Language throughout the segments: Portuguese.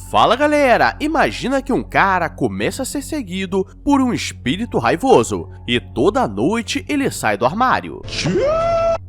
Fala galera, imagina que um cara começa a ser seguido por um espírito raivoso e toda noite ele sai do armário.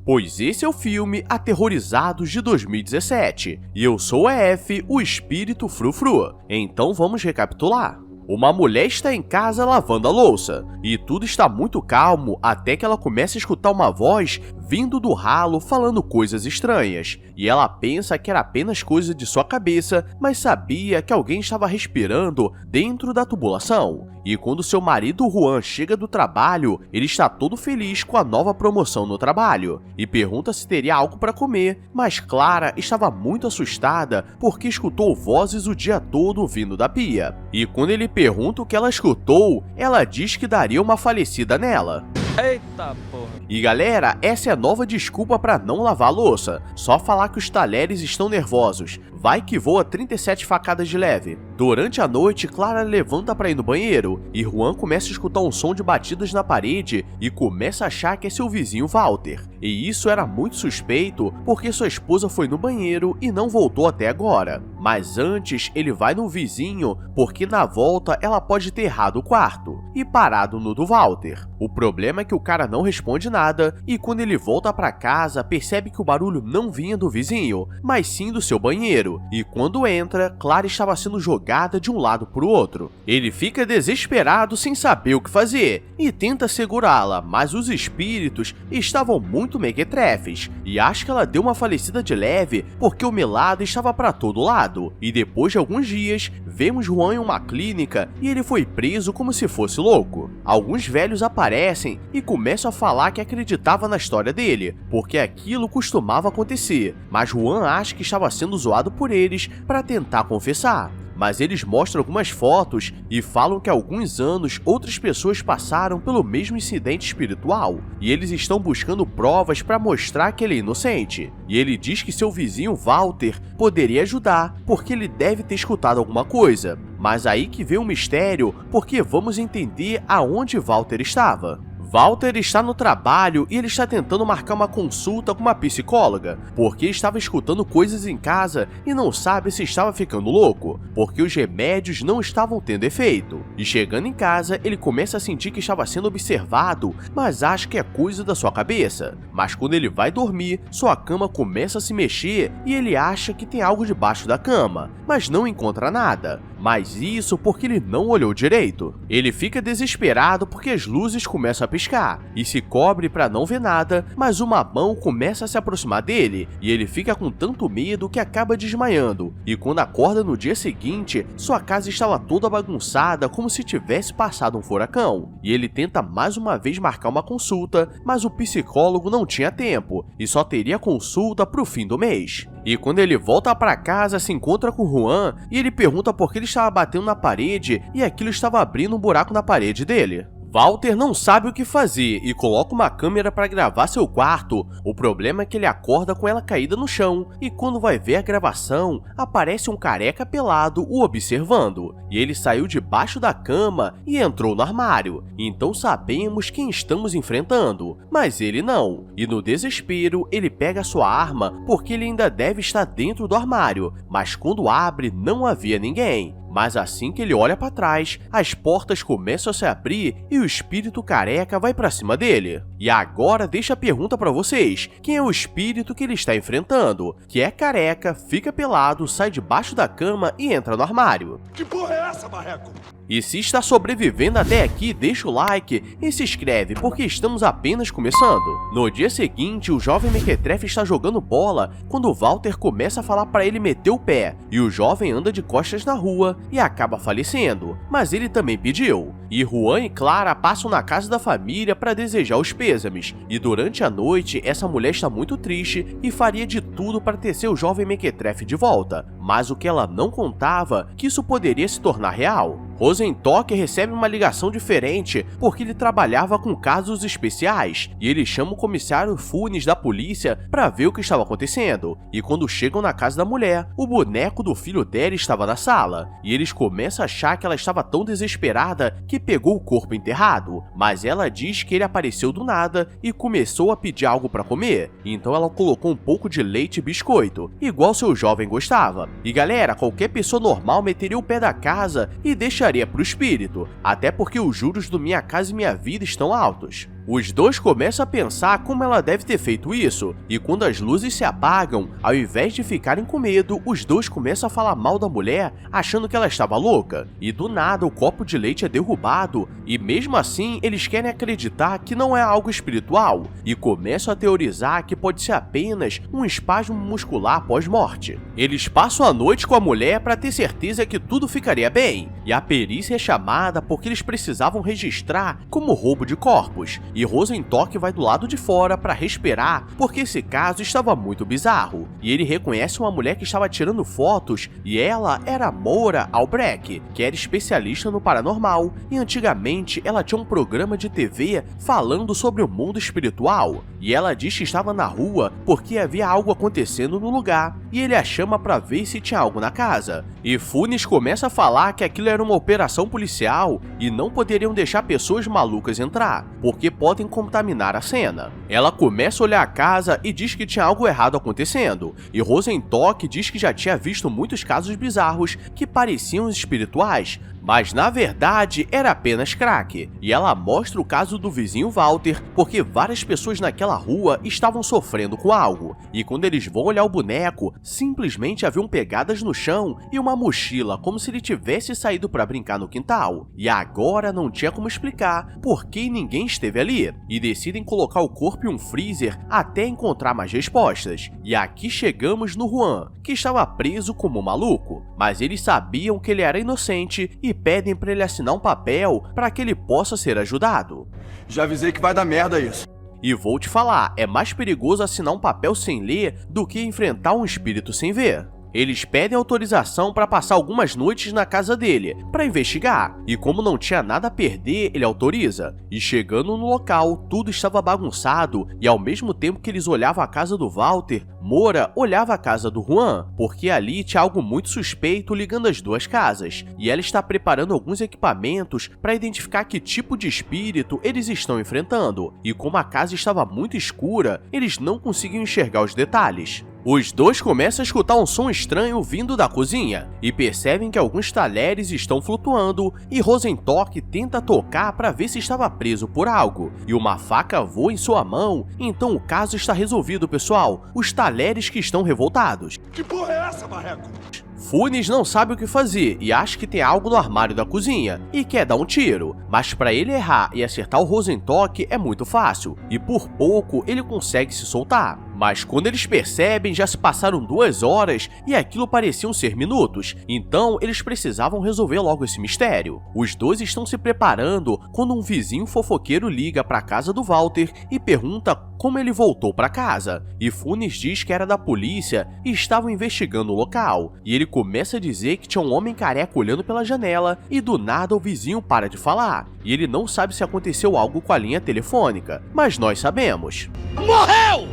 Pois esse é o filme Aterrorizados de 2017 e eu sou o EF, o espírito frufru. Então vamos recapitular. Uma mulher está em casa lavando a louça, e tudo está muito calmo até que ela começa a escutar uma voz vindo do ralo falando coisas estranhas, e ela pensa que era apenas coisa de sua cabeça, mas sabia que alguém estava respirando dentro da tubulação. E quando seu marido Juan chega do trabalho, ele está todo feliz com a nova promoção no trabalho, e pergunta se teria algo para comer, mas Clara estava muito assustada porque escutou vozes o dia todo vindo da pia. E quando ele pergunta o que ela escutou, ela diz que daria uma falecida nela. Eita porra. E galera, essa é a nova desculpa para não lavar a louça. Só falar que os talheres estão nervosos. Vai que voa 37 facadas de leve. Durante a noite, Clara levanta para ir no banheiro e Juan começa a escutar um som de batidas na parede e começa a achar que é seu vizinho Walter. E isso era muito suspeito porque sua esposa foi no banheiro e não voltou até agora. Mas antes, ele vai no vizinho porque na volta ela pode ter errado o quarto e parado no do Walter. O problema é que o cara não responde nada e quando ele volta para casa percebe que o barulho não vinha do vizinho, mas sim do seu banheiro. E quando entra, Clara estava sendo jogada de um lado para o outro. Ele fica desesperado sem saber o que fazer e tenta segurá-la, mas os espíritos estavam muito mequetrefes e acha que ela deu uma falecida de leve porque o melado estava para todo lado. E depois de alguns dias, vemos Juan em uma clínica e ele foi preso como se fosse louco. Alguns velhos aparecem e começam a falar que acreditava na história dele, porque aquilo costumava acontecer, mas Juan acha que estava sendo zoado por eles para tentar confessar. Mas eles mostram algumas fotos e falam que há alguns anos outras pessoas passaram pelo mesmo incidente espiritual e eles estão buscando provas para mostrar que ele é inocente. E ele diz que seu vizinho Walter poderia ajudar porque ele deve ter escutado alguma coisa. Mas aí que vem o mistério, porque vamos entender aonde Walter estava. Walter está no trabalho e ele está tentando marcar uma consulta com uma psicóloga, porque estava escutando coisas em casa e não sabe se estava ficando louco, porque os remédios não estavam tendo efeito. E chegando em casa, ele começa a sentir que estava sendo observado, mas acha que é coisa da sua cabeça. Mas quando ele vai dormir, sua cama começa a se mexer e ele acha que tem algo debaixo da cama, mas não encontra nada. Mas isso porque ele não olhou direito. Ele fica desesperado porque as luzes começam a piscar e se cobre para não ver nada, mas uma mão começa a se aproximar dele e ele fica com tanto medo que acaba desmaiando. E quando acorda no dia seguinte, sua casa estava toda bagunçada como se tivesse passado um furacão. E ele tenta mais uma vez marcar uma consulta, mas o psicólogo não tinha tempo e só teria consulta pro fim do mês. E quando ele volta para casa, se encontra com Juan e ele pergunta por que ele estava batendo na parede e aquilo estava abrindo um buraco na parede dele. Walter não sabe o que fazer e coloca uma câmera para gravar seu quarto. O problema é que ele acorda com ela caída no chão e quando vai ver a gravação, aparece um careca pelado o observando. E ele saiu debaixo da cama e entrou no armário. Então sabemos quem estamos enfrentando, mas ele não. E no desespero, ele pega sua arma porque ele ainda deve estar dentro do armário, mas quando abre não havia ninguém. Mas assim que ele olha para trás, as portas começam a se abrir e o espírito careca vai para cima dele. E agora deixa a pergunta para vocês, quem é o espírito que ele está enfrentando? Que é careca, fica pelado, sai debaixo da cama e entra no armário. Que porra é essa, marreco? E se está sobrevivendo até aqui, deixa o like e se inscreve, porque estamos apenas começando. No dia seguinte, o jovem mequetrefe está jogando bola quando o Walter começa a falar para ele meter o pé, e o jovem anda de costas na rua e acaba falecendo, mas ele também pediu. E Juan e Clara passam na casa da família para desejar os pêsames, e durante a noite essa mulher está muito triste e faria de tudo para ter seu jovem mequetrefe de volta, mas o que ela não contava que isso poderia se tornar real. Rosentock recebe uma ligação diferente porque ele trabalhava com casos especiais e ele chama o comissário Funes da polícia para ver o que estava acontecendo. E quando chegam na casa da mulher, o boneco do filho dela estava na sala e eles começam a achar que ela estava tão desesperada que pegou o corpo enterrado, mas ela diz que ele apareceu do nada e começou a pedir algo para comer, então ela colocou um pouco de leite e biscoito, igual seu jovem gostava, E galera, qualquer pessoa normal meteria o pé da casa e deixaria pro espírito, até porque os juros do Minha Casa e Minha Vida estão altos. Os dois começam a pensar como ela deve ter feito isso, e quando as luzes se apagam, ao invés de ficarem com medo, os dois começam a falar mal da mulher, achando que ela estava louca. E do nada o copo de leite é derrubado, e mesmo assim eles querem acreditar que não é algo espiritual, e começam a teorizar que pode ser apenas um espasmo muscular pós-morte. Eles passam a noite com a mulher para ter certeza que tudo ficaria bem, e a perícia é chamada porque eles precisavam registrar como roubo de corpos, e Rosentock vai do lado de fora para respirar porque esse caso estava muito bizarro, e ele reconhece uma mulher que estava tirando fotos e ela era Moira Albrecht, que era especialista no paranormal, e antigamente ela tinha um programa de TV falando sobre o mundo espiritual, e ela diz que estava na rua porque havia algo acontecendo no lugar, e ele a chama para ver se tinha algo na casa, e Funes começa a falar que aquilo era uma operação policial e não poderiam deixar pessoas malucas entrar, porque podem contaminar a cena. Ela começa a olhar a casa e diz que tinha algo errado acontecendo, e Rosentock diz que já tinha visto muitos casos bizarros que pareciam espirituais, mas na verdade era apenas crack, e ela mostra o caso do vizinho Walter porque várias pessoas naquela rua estavam sofrendo com algo, e quando eles vão olhar o boneco, simplesmente haviam pegadas no chão e uma mochila como se ele tivesse saído para brincar no quintal, e agora não tinha como explicar por que ninguém esteve ali, e decidem colocar o corpo em um freezer até encontrar mais respostas. E aqui chegamos no Juan, que estava preso como um maluco, mas eles sabiam que ele era inocente e pedem para ele assinar um papel para que ele possa ser ajudado. Já avisei que vai dar merda isso. E vou te falar, é mais perigoso assinar um papel sem ler do que enfrentar um espírito sem ver. Eles pedem autorização para passar algumas noites na casa dele, para investigar, e como não tinha nada a perder, ele autoriza. E chegando no local, tudo estava bagunçado, e ao mesmo tempo que eles olhavam a casa do Walter, Moira olhava a casa do Juan, porque ali tinha algo muito suspeito ligando as duas casas, e ela está preparando alguns equipamentos para identificar que tipo de espírito eles estão enfrentando, e como a casa estava muito escura, eles não conseguiam enxergar os detalhes. Os dois começam a escutar um som estranho vindo da cozinha e percebem que alguns talheres estão flutuando, e Rosentock tenta tocar para ver se estava preso por algo, e uma faca voa em sua mão. Então o caso está resolvido, pessoal. Os talheres que estão revoltados. Que porra é essa, Marreco? Funes não sabe o que fazer e acha que tem algo no armário da cozinha e quer dar um tiro, mas para ele errar e acertar o Rosentock é muito fácil, e por pouco ele consegue se soltar. Mas quando eles percebem, já se passaram 2 horas e aquilo pareciam ser minutos, então eles precisavam resolver logo esse mistério. Os dois estão se preparando quando um vizinho fofoqueiro liga para a casa do Walter e pergunta como ele voltou para casa, e Funes diz que era da polícia e estavam investigando o local, e ele começa a dizer que tinha um homem careca olhando pela janela, e do nada o vizinho para de falar, e ele não sabe se aconteceu algo com a linha telefônica, mas nós sabemos. Morreu!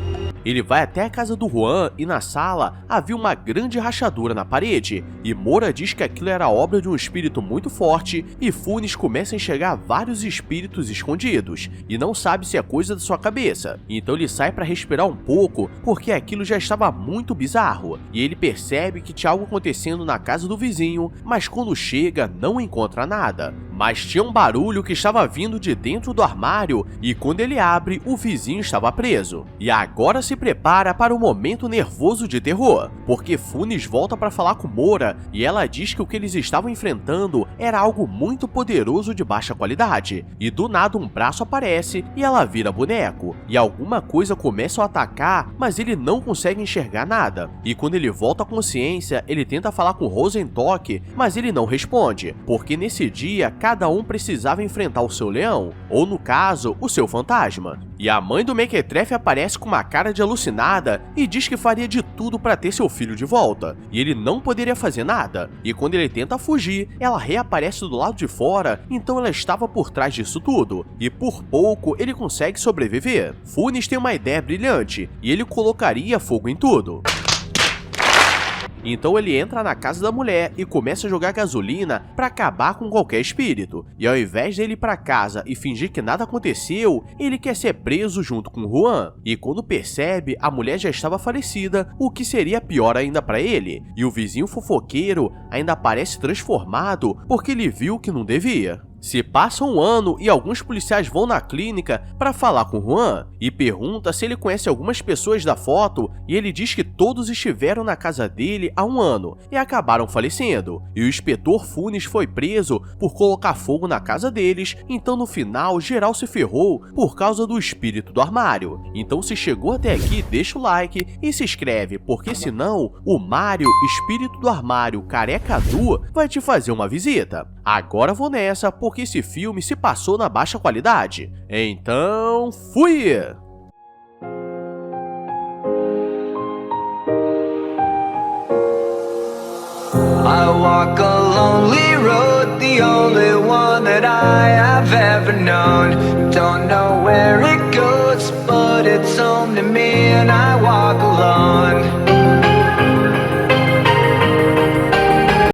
Ele vai até a casa do Juan e na sala havia uma grande rachadura na parede, e Moira diz que aquilo era obra de um espírito muito forte, e Funes começa a enxergar vários espíritos escondidos, e não sabe se é coisa da sua cabeça, então ele sai para respirar um pouco, porque aquilo já estava muito bizarro, e ele percebe que tinha algo acontecendo na casa do vizinho, mas quando chega não encontra nada. Mas tinha um barulho que estava vindo de dentro do armário, e quando ele abre, o vizinho estava preso. E agora se prepara para um momento nervoso de terror, porque Funes volta para falar com Moira e ela diz que o que eles estavam enfrentando era algo muito poderoso de baixa qualidade, e do nada um braço aparece e ela vira boneco, e alguma coisa começa a atacar, mas ele não consegue enxergar nada, e quando ele volta à consciência, ele tenta falar com Rosentock, mas ele não responde, porque nesse dia cada um precisava enfrentar o seu leão, ou no caso, o seu fantasma. E a mãe do Mequetrefe aparece com uma cara de alucinada e diz que faria de tudo para ter seu filho de volta, e ele não poderia fazer nada, e quando ele tenta fugir, ela reaparece do lado de fora, então ela estava por trás disso tudo, e por pouco ele consegue sobreviver. Funes tem uma ideia brilhante, e ele colocaria fogo em tudo. Então ele entra na casa da mulher e começa a jogar gasolina para acabar com qualquer espírito. E ao invés dele ir para casa e fingir que nada aconteceu, ele quer ser preso junto com Juan. E quando percebe, a mulher já estava falecida, o que seria pior ainda para ele. E o vizinho fofoqueiro ainda aparece transformado porque ele viu que não devia. Se passa um ano e alguns policiais vão na clínica para falar com Juan e pergunta se ele conhece algumas pessoas da foto, e ele diz que todos estiveram na casa dele há um ano e acabaram falecendo. E o inspetor Funes foi preso por colocar fogo na casa deles, então no final geral se ferrou por causa do espírito do armário. Então se chegou até aqui, deixa o like e se inscreve, porque senão o Mário, espírito do armário careca Du, vai te fazer uma visita. Agora vou nessa, porque esse filme se passou na baixa qualidade. Então, fui! I walk a lonely road, the only one that I have ever known. Don't know where it goes, but it's home to me, and I walk alone.